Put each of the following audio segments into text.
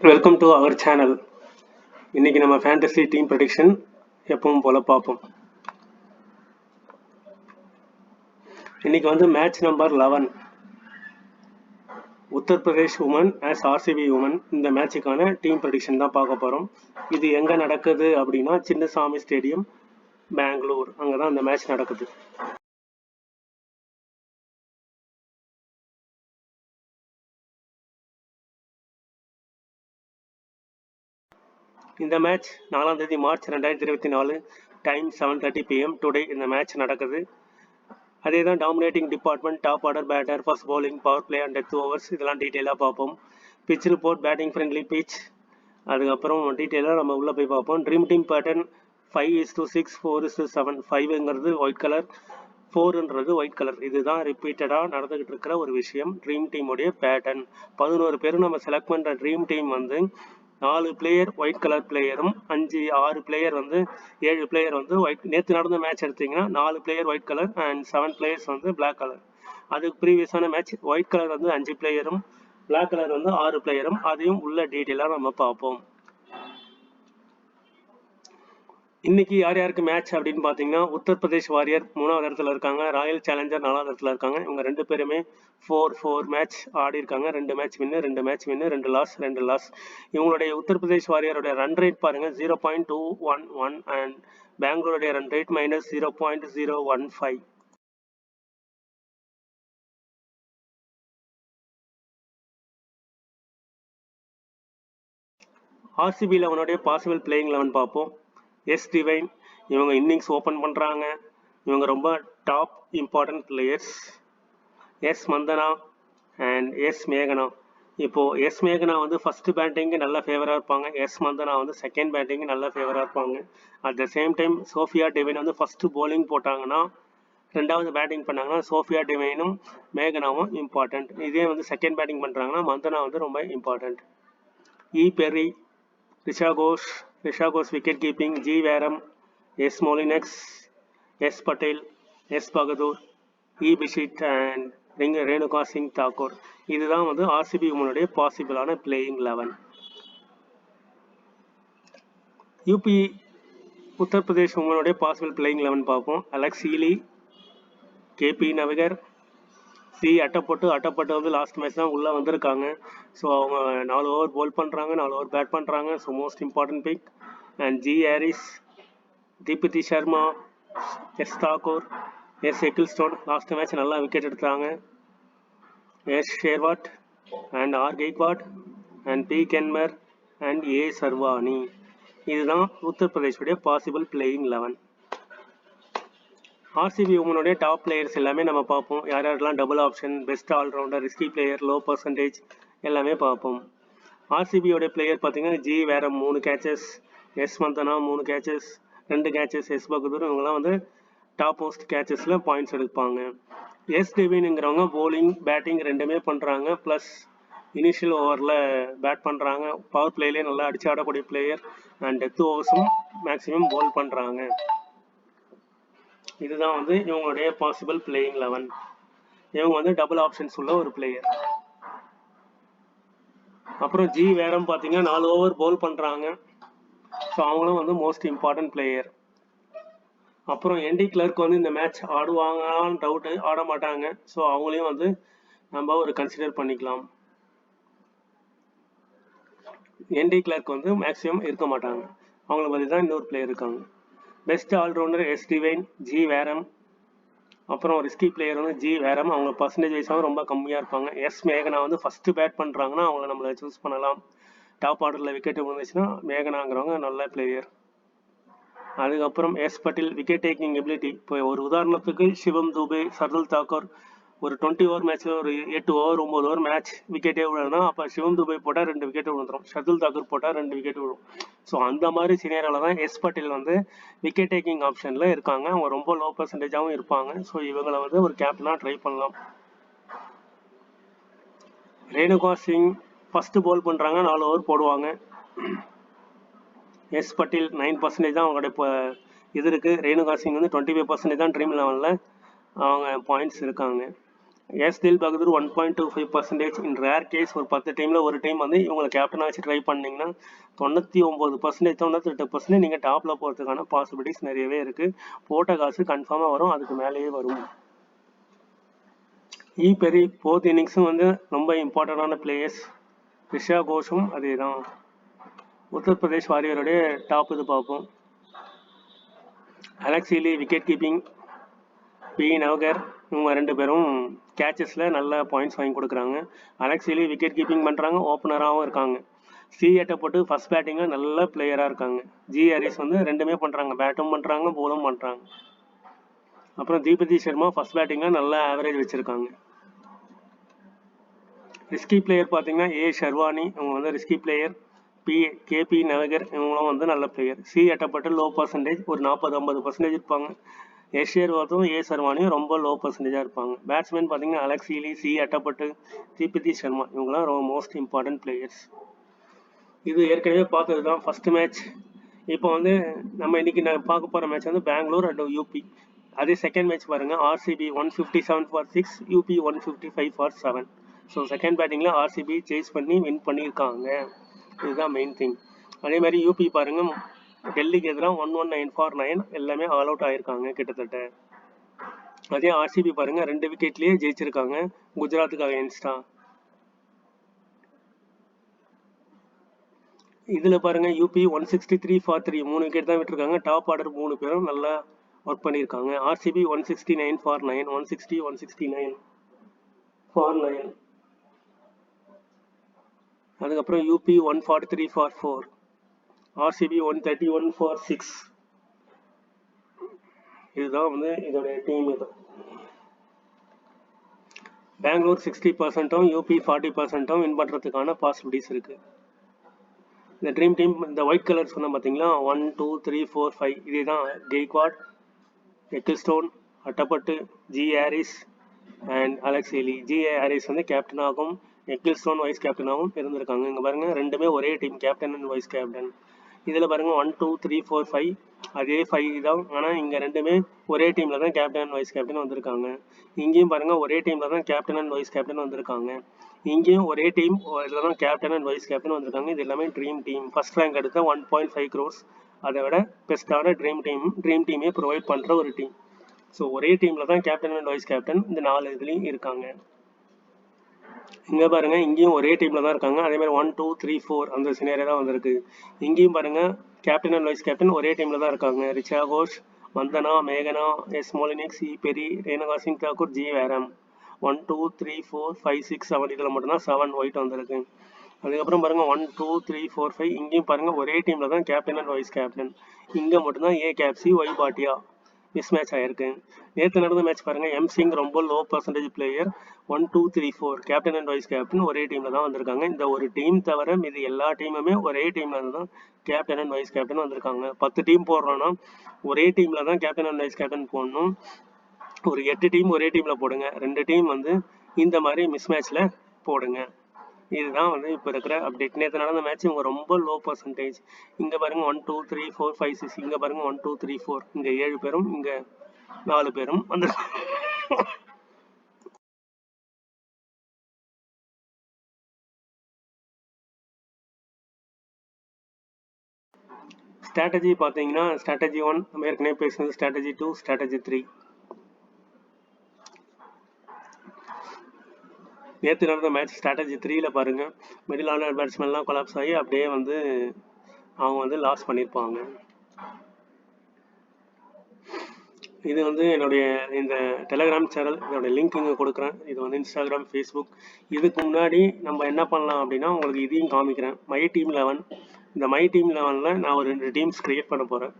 Welcome to our channel. இன்னைக்கு நம்ம fantasy team prediction எப்பவும் போல பார்ப்போம். இன்னைக்கு வந்து match number 11 Uttar Pradesh women as RCB women. இந்த மேட்சுக்கான டீம் ப்ரெடிக்ஷன் தான் பார்க்க போகிறோம். இது எங்கே நடக்குது அப்படின்னா சின்னசாமி ஸ்டேடியம், பெங்களூர். அங்கே தான் இந்த மேட்ச் நடக்குது. இந்த மேட்ச் 4ஆம் தேதி மார்ச் 2024, டைம் 7:30 PM டுடே இந்த மேட்ச் நடக்குது. அதே தான் dominating department, top order batter, first bowling, power play and death overs, இதெல்லாம் டீட்டெயிலாக பார்ப்போம். Pitch report, batting friendly pitch, அதுக்கப்புறம் டீட்டெயிலாக நம்ம உள்ளே போய் பார்ப்போம். Dream team pattern 5:6, 4:7. 5ங்கிறது ஒயிட் கலர், 4ன்றது ஒயிட் கலர். இதுதான் ரிப்பீட்டடாக நடந்துகிட்டு இருக்கிற ஒரு விஷயம். ட்ரீம் டீமுடைய பேட்டர்ன் 11 பேரும் நம்ம செலக்ட் பண்ணுற ட்ரீம் டீம் வந்து 4 பிளேயர் ஒயிட் கலர் பிளேயரும் 6 பிளேயர் வந்து 7 பிளேயர் வந்து ஒயிட். நேற்று நடந்த மேட்ச் எடுத்தீங்கன்னா 4 player white colour and 7 players வந்து பிளாக் கலர். அதுக்கு ப்ரீவியஸான மேட்ச் ஒயிட் கலர் வந்து 5 பிளேயரும் பிளாக் கலர் வந்து 6 பிளேயரும். அதையும் உள்ள டீட்டெயிலாக நம்ம பார்ப்போம். இன்னைக்கு யார் யாருக்கு மேட்ச் அப்படின்னு பார்த்தீங்கன்னா உத்தரப்பிரதேஷ் வாரியர் 3வது இடத்துல இருக்காங்க, ராயல் சேலஞ்சர் 4வது இடத்துல இருக்காங்க. இவங்க 2 பேருமே 4 மேட்ச் ஆடி இருக்காங்க. 2 match win, 2 match win, 2 loss. இவங்களுடைய உத்தரப்பிரதேஷ் வாரியருடைய ரன் ரேட் பாருங்க 0.211 அண்ட் பெங்களூருடைய run rate -0.015. RCB 11 possible playing 11 பார்ப்போம். எஸ் டிவைன், இவங்க இன்னிங்ஸ் ஓப்பன் பண்ணுறாங்க. இவங்க ரொம்ப top important players. S Mandhana and S மேகனா. இப்போது எஸ் மேகனா வந்து ஃபஸ்ட்டு பேட்டிங்கு நல்ல ஃபேவராக இருப்பாங்க. எஸ் மந்தனா வந்து செகண்ட் பேட்டிங்கு நல்ல ஃபேவராக இருப்பாங்க. At the same time Sophia Devine வந்து ஃபஸ்ட்டு bowling போட்டாங்கன்னா, 2வது பேட்டிங் பண்ணாங்கன்னா சோஃபியா டிவைனும் மேகனாவும் இம்பார்ட்டண்ட். இதே வந்து செகண்ட் பேட்டிங் பண்ணுறாங்கன்னா மந்தனா வந்து ரொம்ப important. E Perry, Richa Ghosh wicket keeping, G Wareham, S Molineux, S Patel, S Bahadur, E Bisht and Renuka Singh Thakur. இதுதான் வந்து ஆர்சிபி உமனுடைய பாசிபிளான பிளேயிங் 11. யூபி உத்தரப்பிரதேஷ் உமனுடைய பாசிபிள் பிளேயிங் 11 பார்ப்போம். Alyssa Healy, KP Navgire, C Athapaththu வந்து லாஸ்ட் மேட்ச் தான் உள்ளே வந்திருக்காங்க. ஸோ அவங்க 4 ஓவர் போல் பண்ணுறாங்க, 4 ஓவர் பேட் பண்ணுறாங்க. So most important pick. And G Harris, Deepti Sharma, S Thakur, S Ecclestone last match நல்லா விக்கெட் எடுத்தாங்க. S Sherawat and R Gaikwad and P கென்மர் அண்ட் ஏ சர்வானி. இதுதான் உத்தரப்பிரதேஷுடைய பாசிபிள் பிளேயிங் 11. ஆர்சிபி உமனுடைய டாப் பிளேயர்ஸ் எல்லாமே நம்ம பார்ப்போம். யார் யாரெல்லாம் double option, best allrounder, risky player, low percentage எல்லாமே பார்ப்போம். ஆர்சிபியோடைய பிளேயர் பார்த்தீங்கன்னா G Wareham 3 catches, S Mandhana 3 catches, 2 catches, S Bahadur இவங்கெல்லாம் வந்து டாப் மோஸ்ட் கேச்சஸில் பாயிண்ட்ஸ் எடுப்பாங்க. எஸ் டிவின்ங்கிறவங்க போலிங் பேட்டிங் ரெண்டுமே பண்ணுறாங்க, ப்ளஸ் இனிஷியல் ஓவரில் பேட் பண்ணுறாங்க. பவர் பிளேலேயே நல்லா அடிச்சு ஆடக்கூடிய பிளேயர் அண்ட் டெத் ஓவர்ஸும் மேக்ஸிமம் போல் பண்ணுறாங்க. இதுதான் வந்து இவங்களுடைய பாசிபிள் பிளேயிங் 11. இவங்க வந்து டபுள் ஆப்ஷன்ஸ் உள்ள ஒரு பிளேயர். அப்புறம் ஜி வேரம் பார்த்தீங்கன்னா 4 ஓவர் போல் பண்ணுறாங்க. ஸோ அவங்களும் வந்து மோஸ்ட் இம்பார்ட்டன்ட் பிளேயர். அப்புறம் என்டி கிளர்க் வந்து இந்த மேட்ச் ஆடுவாங்கன்னு டவுட்டு, ஆட மாட்டாங்க. ஸோ அவங்களையும் வந்து நம்ம ஒரு கன்சிடர் பண்ணிக்கலாம். என்டி கிளர்க் வந்து மேக்ஸிமம் இருக்க மாட்டாங்க. அவங்கள பற்றி தான் இன்னொரு பிளேயர் இருக்காங்க. Best allrounder S Devine, G Wareham. அப்புறம் ரிஸ்கி பிளேயர் வந்து ஜி வேரம். அவங்க பர்சன்டேஜ் வைஸாகவும் ரொம்ப கம்மியாக இருப்பாங்க. எஸ் மேகனா வந்து ஃபஸ்ட்டு பேட் பண்ணுறாங்கன்னா அவங்கள நம்மளை சூஸ் பண்ணலாம். டாப் ஆர்டரில் விக்கெட் விழுந்துச்சுன்னா மேகனாங்கிறவங்க நல்ல பிளேயர். அதுக்கப்புறம் S Patel, wicket taking ability. இப்போ ஒரு உதாரணத்துக்கு சிவம் துபே, சர்துல் தாக்கூர் ஒரு 20 ஓவர் மேட்ச்சில் ஒரு 8 ஓவர் 9 ஓவர் மேட்ச் விக்கெட்டே விழுதுன்னா அப்போ சிவம் துபே போட்டால் 2 விக்கெட் விழுந்துடும், ஷர்துல் தாக்கூர் போட்டால் 2 விக்கெட் விழும். ஸோ அந்த மாதிரி சினேரியாவில் தான் எஸ் பட்டேல் வந்து விக்கெட் டேக்கிங் ஆப்ஷனில் இருக்காங்க. அவங்க ரொம்ப லோ பர்சன்டேஜாகவும் இருப்பாங்க. ஸோ இவங்களை வந்து ஒரு கேப்டனாக ட்ரை பண்ணலாம். ரேணுகா சிங் ஃபஸ்ட்டு போல் பண்ணுறாங்க, 4 ஓவர் போடுவாங்க. எஸ் பட்டேல் 9% தான் அவங்களுடைய இப்போ இது இருக்குது. ரேணுகா சிங் வந்து 25% தான் ட்ரீம் 11ல் அவங்க பாயிண்ட்ஸ் இருக்காங்க. எஸ் தில் பகதூர் 1.25%. இன் ரேர் கேஸ் ஒரு 10 டீமில் ஒரு டீம் வந்து இவங்களை கேப்டன் ஆச்சு ட்ரை பண்ணிங்கன்னா 99%, 98% நீங்கள் டாப்பில் போகிறதுக்கான பாசிபிலிட்டிஸ் நிறையவே இருக்குது. போட்ட காசு கன்ஃபார்மாக வரும், அதுக்கு மேலேயே வரும். பெரி போத் இன்னிங்ஸும் வந்து ரொம்ப இம்பார்ட்டண்டான பிளேயர்ஸ். ரிஷா கோஷும் அதே தான். உத்தரப்பிரதேஷ் வாரியருடைய டாப் இது பார்ப்போம். Alex Healy wicket keeping, P Navgire இவங்க 2 பேரும் கேச்சஸில் நல்ல பாயிண்ட்ஸ் வாங்கி கொடுக்குறாங்க. அலெக்ஸ் ஹீலி விக்கெட் கீப்பிங் பண்ணுறாங்க, ஓப்பனராகவும் இருக்காங்க. சி எட்டப்பட்டு ஃபர்ஸ்ட் பேட்டிங்கில் நல்ல பிளேயராக இருக்காங்க. ஜி ஹாரிஸ் வந்து ரெண்டுமே பண்ணுறாங்க, பேட்டும் பண்ணுறாங்க போலும் பண்ணுறாங்க. அப்புறம் தீபதி சர்மா ஃபர்ஸ்ட் பேட்டிங்கில் நல்ல ஆவரேஜ் வச்சுருக்காங்க. ரிஸ்கி பிளேயர் பார்த்தீங்கன்னா ஏ ஷர்வானி இவங்க வந்து ரிஸ்கி பிளேயர். கேபி நவகர் இவங்களும் வந்து நல்ல பிளேயர். சி எட்டப்பட்டு லோ பர்சன்டேஜ், ஒரு 40-50% இருப்பாங்க. யஷ்யர்வாத்தும் ஏ சர்வானியும் ரொம்ப லோ பர்சன்டேஜாக இருப்பாங்க. பேட்ஸ்மேன் பார்த்தீங்கன்னா Alex Healy, C Athapaththu, Deepti Sharma இவங்களாம் ரொம்ப மோஸ்ட் இம்பார்ட்டன்ட் பிளேயர்ஸ். இது ஏற்கனவே பார்த்தது தான் ஃபர்ஸ்ட் மேட்ச். இப்போ வந்து நம்ம இன்னைக்கு பார்க்க போகிற மேட்ச் வந்து பெங்களூர் அண்ட் யூபி. அதே செகண்ட் மேட்ச் பாருங்கள், RCB 157 for 6, UP 155 for 7. So second பேட்டிங்கில் ஆர்சிபி சேஸ் பண்ணி வின் பண்ணியிருக்காங்க. இதுதான் மெயின் திங். அதே மாதிரி யூபி பாருங்கள், டெல்லிக்கு எதிராக 119 for 9 எல்லாமே ஆல் அவுட் ஆயிருக்காங்க கிட்டத்தட்ட. அதே ஆர்சிபி பாருங்க 2 விக்கெட்லயே ஜெயிச்சிருக்காங்க குஜராத்துக்கு அகைன்ஸ்டா. இதுல பாருங்க யூபி 163 for 3 3 விக்கெட் தான் விட்டுருக்காங்க. டாப் ஆர்டர் 3 பேரும் நல்லா ஒர்க் பண்ணியிருக்காங்க. RCB 169 for 9, 160, 169 for 9. அதுக்கப்புறம் யூபி 143 for 4, ஆர்சிபி 131 for 6. இதுதான் வந்து இதோட டீம். இது பெங்களூர் 60%, யூபி 40% வின் பண்ணுறதுக்கான பாசிபிலிட்டிஸ் இருக்கு. இந்த ட்ரீம் டீம் இந்த ஒயிட் கலர் சொன்ன பார்த்தீங்களா, 1, 2, 3, 4, 5 இதே தான். Gaikwad, Ecclestone, Athapaththu, G Harris and Alex Healy. G Harris வந்து கேப்டனாகவும் எக்கிள்ஸ்டோன் வைஸ் கேப்டனாகவும் இருந்திருக்காங்க. இங்கே பாருங்கள் ரெண்டுமே ஒரே team, captain and vice captain. இதில் பாருங்கள் 1, 2, 3, 4, 5 அதே 5 தான். ஆனால் இங்கே ரெண்டுமே ஒரே டீமில் தான் கேப்டன் அண்ட் வைஸ் கேப்டன் வந்திருக்காங்க. இங்கேயும் பாருங்கள் ஒரே டீமில் தான் கேப்டன் அண்ட் வைஸ் கேப்டன் வந்திருக்காங்க. இங்கேயும் ஒரே டீம் இதில் தான் கேப்டன் அண்ட் வைஸ் கேப்டன் வந்திருக்காங்க. இது எல்லாமே ட்ரீம் டீம். ஃபர்ஸ்ட் ரேங்க் எடுத்த 1.5 crores, அதை விட பெஸ்ட்டான ட்ரீம் டீமே ப்ரொவைட் பண்ணுற ஒரு டீம். ஸோ ஒரே டீமில் தான் கேப்டன் அண்ட் வைஸ் கேப்டன் இந்த 4 இதுலேயும் இருக்காங்க. இங்கே பாருங்க இங்கேயும் ஒரே டீமில் தான் இருக்காங்க. அதே மாதிரி 1, 2, 3, 4 அந்த சினேரியா தான் வந்திருக்கு. இங்கேயும் பாருங்க கேப்டன் அண்ட் வைஸ் கேப்டன் ஒரே டீமில் தான் இருக்காங்க. ரிச்சா கோஷ், வந்தனா, மேகனா, எஸ் மோலினிக், சி பெரி, ரேணுகா சிங் தாக்கூர், ஜி வேரம். 1, 2, 3, 4, 5, 6, 7 இதில் மட்டும்தான் 7 ஒயிட் வந்திருக்கு. அதுக்கப்புறம் பாருங்க 1, 2, 3, 4, 5 இங்கேயும் பாருங்க ஒரே டீமில் தான் கேப்டன் அண்ட் வைஸ் கேப்டன். இங்கே மட்டும்தான் ஏ கேப்சி, ஒய் பாட்டியா மிஸ் மேட்ச் ஆயிருக்கு. நேற்று நடந்த மேட்ச் பாருங்க, எம் சிங் ரொம்ப low percentage player. 1, 2, 3, 4 captain and vice captain ஒரே டீம்ல தான் வந்திருக்காங்க. இந்த ஒரு டீம் தவிர இது எல்லா டீமுமே ஒரே டீம்ல இருந்து தான் கேப்டன் அண்ட் வைஸ் கேப்டன் வந்திருக்காங்க. 10 டீம் போடுறோம்னா ஒரே டீம்ல தான் கேப்டன் அண்ட் வைஸ் கேப்டன் போடணும். ஒரு 8 டீம் ஒரே டீம்ல போடுங்க, 2 டீம் வந்து இந்த மாதிரி மிஸ் மேட்ச்ல போடுங்க. இதுதான் வந்து இப்போ இருக்கிற அப்டேட். நேற்று நடந்த மேட்ச் இவங்க ரொம்ப லோ பர்சன்டேஜ். இங்கே பாருங்க 1, 2, 3, 4, 5, 6 இங்கே பாருங்க 1, 2, 3, 4 இங்கே 7 பேரும் இங்கே 4 பேரும் வந்து ஸ்ட்ராட்டஜி பார்த்தீங்கன்னா ஸ்ட்ராட்டஜி 1 நம்ம ஏற்கனவே பேசுனது, ஸ்ட்ராட்டஜி 2, ஸ்ட்ராட்டஜி 3. நேற்று நடந்த மேட்ச் ஸ்ட்ராட்டஜி 3ல பாருங்க மிடில் ஆர்டர் பேட்ஸ்மேன்லாம் கொலாப்ஸ் ஆகி அப்படியே வந்து அவங்க வந்து லாஸ் பண்ணியிருப்பாங்க. இது வந்து என்னுடைய இந்த டெலகிராம் சேனல், என்னுடைய லிங்க் இங்கே கொடுக்குறேன். இது வந்து இன்ஸ்டாகிராம், ஃபேஸ்புக். இதுக்கு முன்னாடி நம்ம என்ன பண்ணலாம் அப்படின்னா உங்களுக்கு இதையும் காமிக்கிறேன். My team 11. இந்த மை டீம் 11ல் நான் ஒரு 2 டீம்ஸ் கிரியேட் பண்ண போகிறேன்.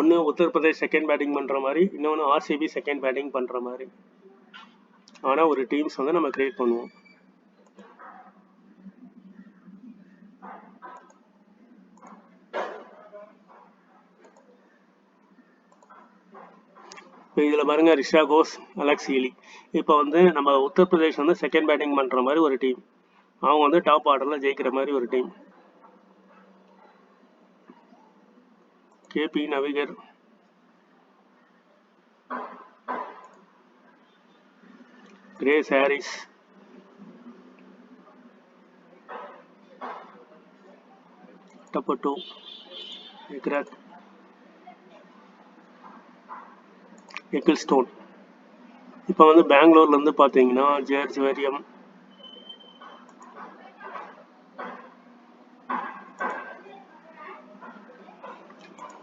ஒன்று உத்தரப்பிரதேஷ் செகண்ட் பேட்டிங் பண்ணுற மாதிரி, இன்னொன்று ஆர்சிபி செகண்ட் பேட்டிங் பண்ணுற மாதிரி. ஆனால் ஒரு டீம்ஸ் வந்து நம்ம கிரியேட் பண்ணுவோம். இப்போ இதில் பாருங்க ரிஷா கோஷ், அலெக்ஸ் ஹீலி. இப்போ வந்து நம்ம உத்தரப்பிரதேஷ் வந்து செகண்ட் பேட்டிங் பண்ணுற மாதிரி ஒரு டீம், அவங்க வந்து டாப் ஆர்டரில் ஜெயிக்கிற மாதிரி ஒரு team. KP Navgire, Grace Harris, Athapaththu, McGrath, Ecclestone. இப்போ வந்து பெங்களூர்லேருந்து பார்த்தீங்கன்னா George Wareham,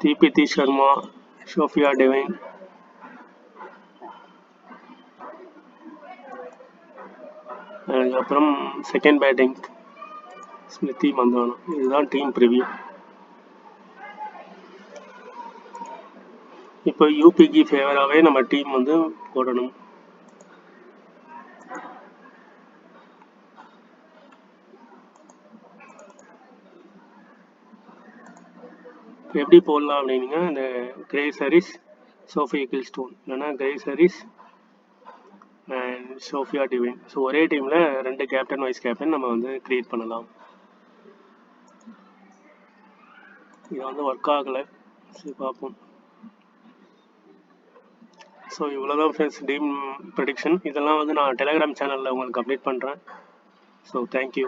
Deepti Sharma, Sophia Devine, அதுக்கப்புறம் செகண்ட் பேட்டிங் ஸ்மிருதி மந்தானா. இதுதான் டீம் ப்ரிவியூ. இப்போ யூபிக்கு ஃபேவராகவே நம்ம டீம் வந்து போடணும். எப்படி போடலாம் அப்படின்னா, இந்த கிரேஸ் ஹாரிஸ், சோஃபி எக்கிள்ஸ்டோன், இல்லைன்னா Grace Harris and Sophia Devine. So ஒரே டீமில் 2 கேப்டன் வைஸ் கேப்டன் நம்ம வந்து க்ரியேட் பண்ணலாம். இது வந்து ஒர்க் ஆகலை, சரி பார்ப்போம். ஸோ இவ்வளோதான் ஃப்ரெண்ட்ஸ் டீம் ப்ரெடிக்ஷன். இதெல்லாம் வந்து நான் டெலிகிராம் சேனலில் உங்களுக்கு அப்டேட் பண்ணுறேன். So thank you.